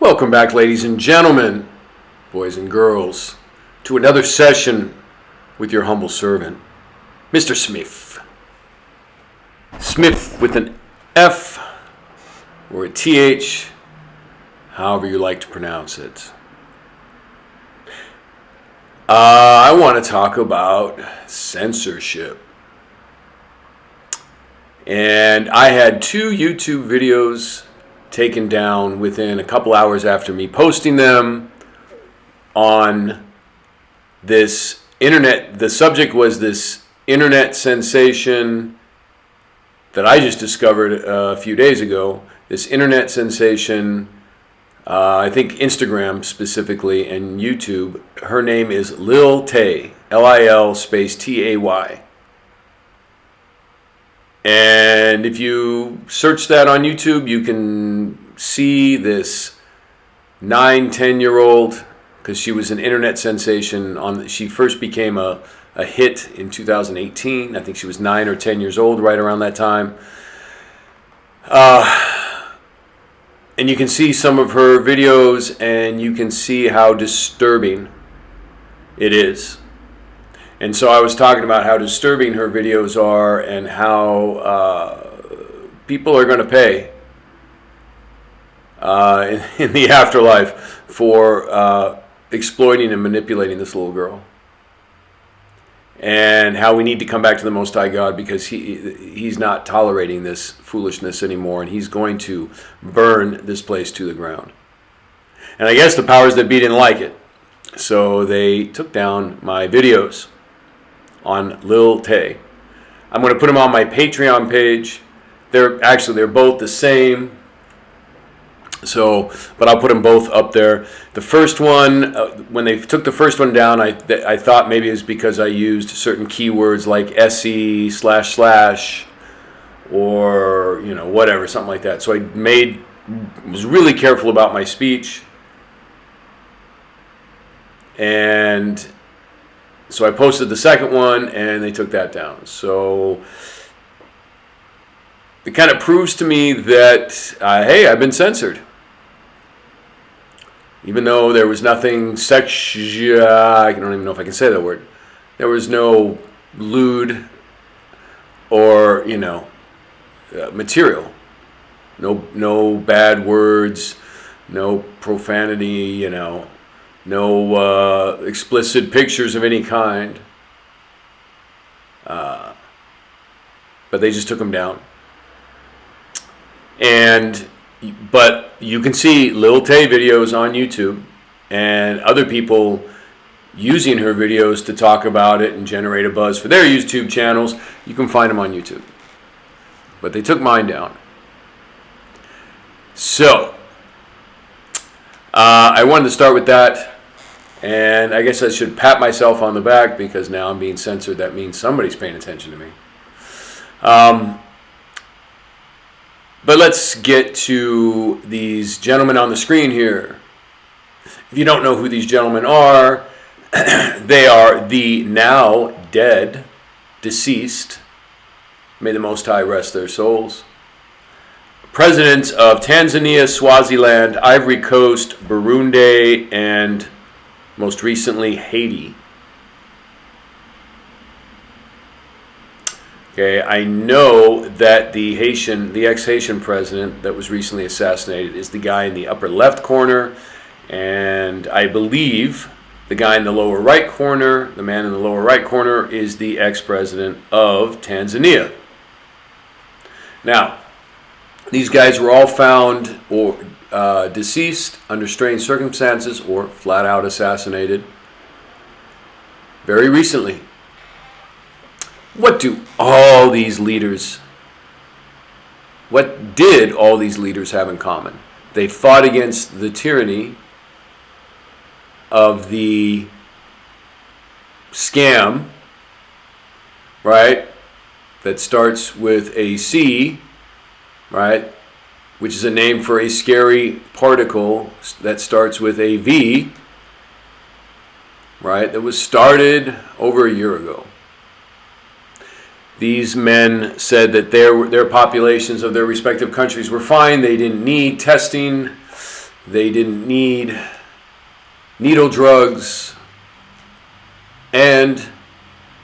Welcome back, ladies and gentlemen, boys and girls, to another session with your humble servant, Mr. Smith. Smith with an F or a TH, however you like to pronounce it. I want to talk about censorship. And I had two YouTube videos taken down within a couple hours after me posting them on this internet. The subject was this internet sensation that I just discovered a few days ago. This internet sensation, I think Instagram specifically and YouTube. Her name is Lil Tay, Lil space Tay. And if you search that on YouTube, you can see this 9-10-year-old, because she was an internet sensation. She first became a hit in 2018. I think she was 9 or 10 years old right around that time. And you can see some of her videos, and you can see how disturbing it is. And so I was talking about how disturbing her videos are and how people are going to pay in the afterlife for exploiting and manipulating this little girl. And how we need to come back to the Most High God, because he's not tolerating this foolishness anymore, and he's going to burn this place to the ground. And I guess the powers that be didn't like it, so they took down my videos on Lil Tay. I'm going to put them on my Patreon page. They're both the same. So, but I'll put them both up there. The first one, when they took the first one down, I thought maybe it was because I used certain keywords like SE / or whatever, something like that. So I was really careful about my speech, and so I posted the second one, and they took that down. So it kind of proves to me that, hey, I've been censored. Even though there was nothing sexual, I don't even know if I can say that word. There was no lewd or, material. No bad words, no profanity, no explicit pictures of any kind. But they just took them down. But you can see Lil Tay videos on YouTube and other people using her videos to talk about it and generate a buzz for their YouTube channels. You can find them on YouTube. But they took mine down. So, I wanted to start with that. And I guess I should pat myself on the back, because now I'm being censored. That means somebody's paying attention to me. But let's get to these gentlemen on the screen here. If you don't know who these gentlemen are, they are the now dead, deceased, may the Most High rest their souls, presidents of Tanzania, Swaziland, Ivory Coast, Burundi, and most recently Haiti. Okay, I know that the ex-Haitian president that was recently assassinated is the guy in the upper left corner, and I believe the guy in the lower right corner, the man in the lower right corner, is the ex-president of Tanzania. Now, these guys were all found deceased under strange circumstances or flat out assassinated very recently. What did all these leaders have in common? They fought against the tyranny of the scam, right? That starts with a C, right? Which is a name for a scary particle that starts with a V, right? That was started over a year ago. These men said that their populations of their respective countries were fine. They didn't need testing. they didn't need needle drugs, and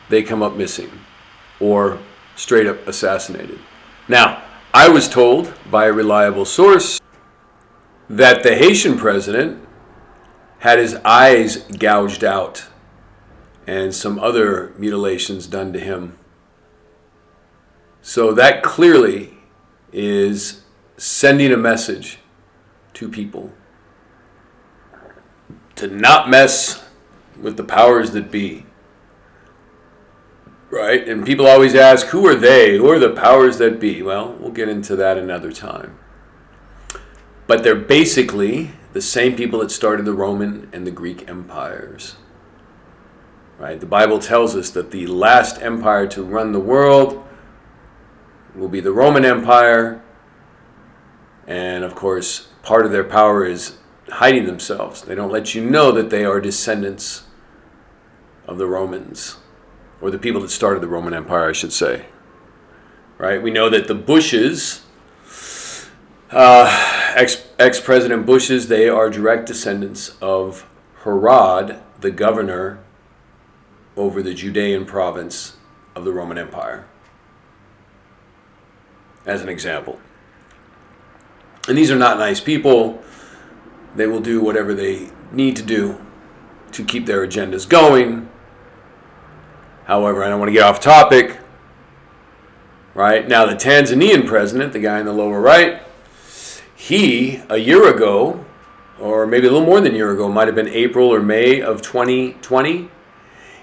they come up missing or straight up assassinated. Now, I was told by a reliable source that the Haitian president had his eyes gouged out and some other mutilations done to him. So that clearly is sending a message to people to not mess with the powers that be. Right? And people always ask, who are they? Who are the powers that be? Well, we'll get into that another time. But they're basically the same people that started the Roman and the Greek empires. Right? The Bible tells us that the last empire to run the world will be the Roman Empire. And of course, part of their power is hiding themselves. They don't let you know that they are descendants of the Romans, or the people that started the Roman Empire, I should say. Right? We know that the Bushes, ex-President Bushes, they are direct descendants of Herod, the governor over the Judean province of the Roman Empire, as an example. And these are not nice people. They will do whatever they need to do to keep their agendas going. However, I don't want to get off topic. Right? Now, the Tanzanian president, the guy in the lower right, he, a year ago, or maybe a little more than a year ago, might have been April or May of 2020,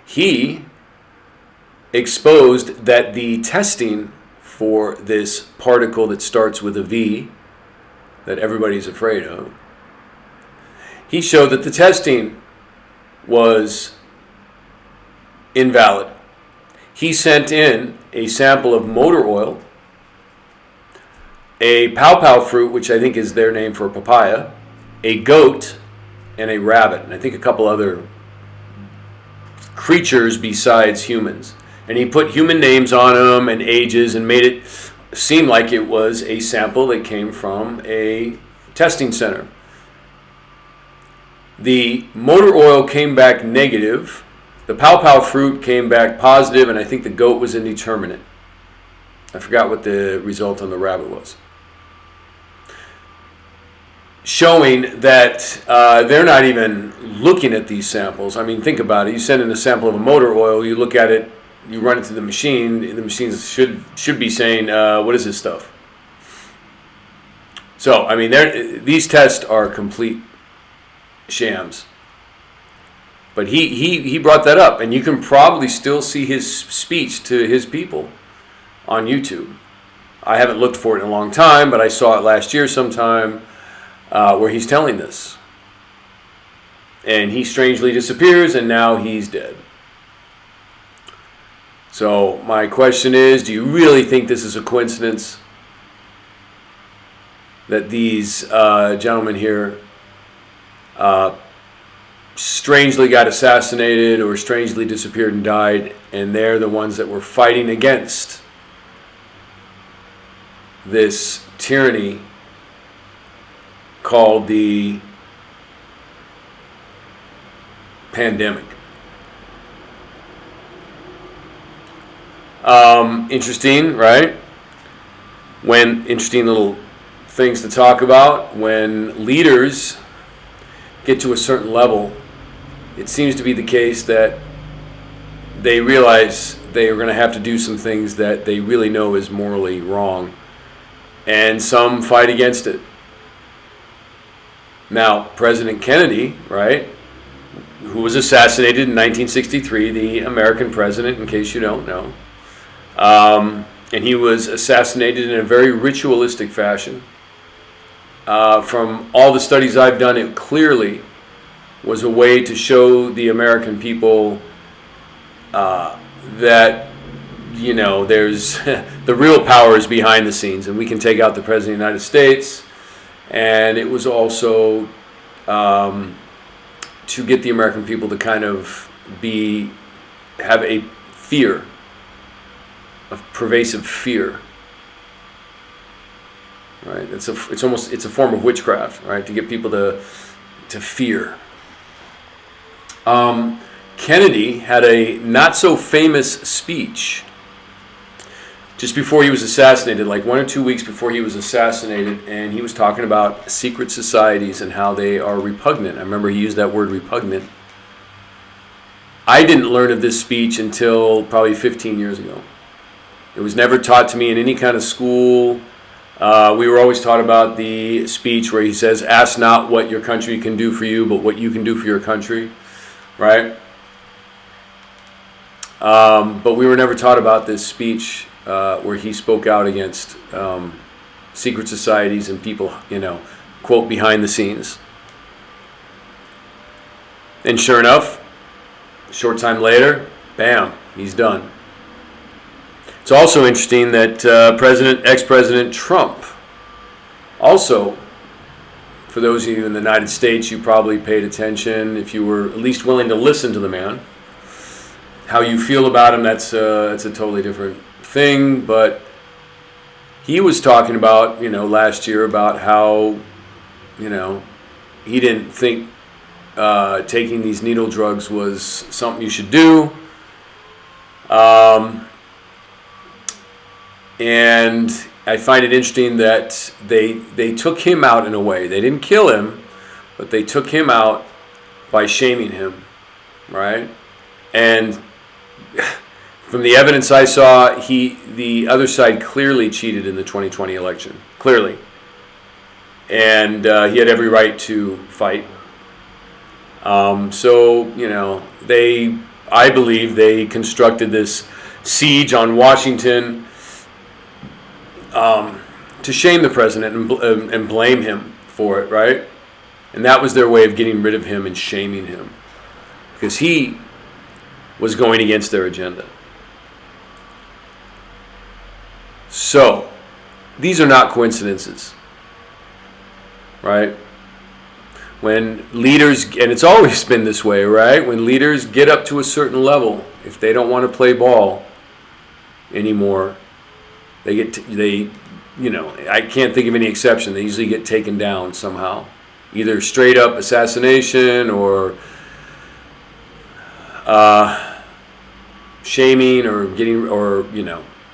he exposed that the testing for this particle that starts with a V, that everybody's afraid of, he showed that the testing was invalid. He sent in a sample of motor oil, a pawpaw fruit, which I think is their name for papaya, a goat, and a rabbit, and I think a couple other creatures besides humans. And he put human names on them and ages and made it seem like it was a sample that came from a testing center. The motor oil came back negative. The pawpaw fruit came back positive, and I think the goat was indeterminate. I forgot what the result on the rabbit was. Showing that they're not even looking at these samples. I mean, think about it. You send in a sample of a motor oil, you look at it, you run it through the machine. The machines should be saying, what is this stuff? So, I mean, these tests are complete shams. But he brought that up, and you can probably still see his speech to his people on YouTube. I haven't looked for it in a long time, but I saw it last year sometime where he's telling this. And he strangely disappears, and now he's dead. So my question is, do you really think this is a coincidence that these gentlemen here strangely got assassinated or strangely disappeared and died, and they're the ones that were fighting against this tyranny called the pandemic? Interesting, right? Interesting little things to talk about. When leaders get to a certain level, it seems to be the case that they realize they are going to have to do some things that they really know is morally wrong, and some fight against it. Now, President Kennedy, right, who was assassinated in 1963, the American president, in case you don't know, and he was assassinated in a very ritualistic fashion. From all the studies I've done, it clearly was a way to show the American people that, you know, there's the real power is behind the scenes, and we can take out the President of the United States. And it was also to get the American people to kind of have a fear, a pervasive fear right? It's a form of witchcraft, right? To get people to fear. Kennedy had a not so famous speech just before he was assassinated, like 1 or 2 weeks before he was assassinated, and he was talking about secret societies and how they are repugnant. I remember he used that word, repugnant. I didn't learn of this speech until probably 15 years ago. It was never taught to me in any kind of school. We were always taught about the speech where he says, "Ask not what your country can do for you, but what you can do for your country," right? But we were never taught about this speech where he spoke out against secret societies and people, quote, behind the scenes. And sure enough, a short time later, bam, he's done. It's also interesting that ex-President Trump, also, for those of you in the United States, you probably paid attention, if you were at least willing to listen to the man. How you feel about him, that's a totally different thing, but he was talking about, last year about how, he didn't think taking these needle drugs was something you should do. And I find it interesting that they took him out in a way. They didn't kill him, but they took him out by shaming him, right? And from the evidence I saw, the other side clearly cheated in the 2020 election, clearly. And he had every right to fight. I believe they constructed this siege on Washington to shame the president and blame him for it, right? And that was their way of getting rid of him and shaming him, because he was going against their agenda. So, these are not coincidences, right? When leaders, and it's always been this way, right? When leaders get up to a certain level, if they don't want to play ball anymore, I can't think of any exception. They usually get taken down somehow, either straight up assassination or shaming or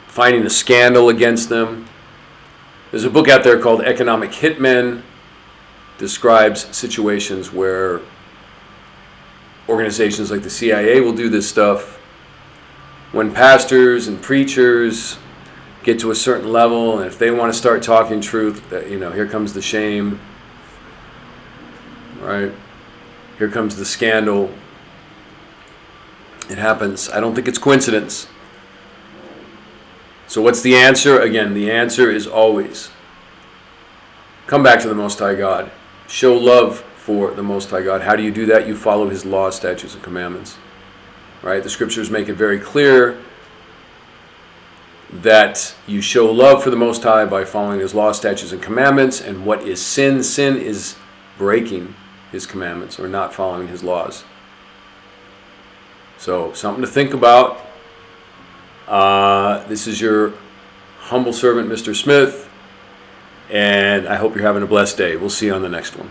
finding a scandal against them. There's a book out there called Economic Hitmen. Describes situations where organizations like the CIA will do this stuff. When pastors and preachers get to a certain level, and if they want to start talking truth, here comes the shame, right? Here comes the scandal. It happens. I don't think it's coincidence. So what's the answer? Again, the answer is always come back to the Most High God. Show love for the Most High God. How do you do that? You follow His laws, statutes, and commandments. Right? The scriptures make it very clear that you show love for the Most High by following His laws, statutes, and commandments. And what is sin? Sin is breaking His commandments or not following His laws. So, something to think about. This is your humble servant, Mr. Smith. And I hope you're having a blessed day. We'll see you on the next one.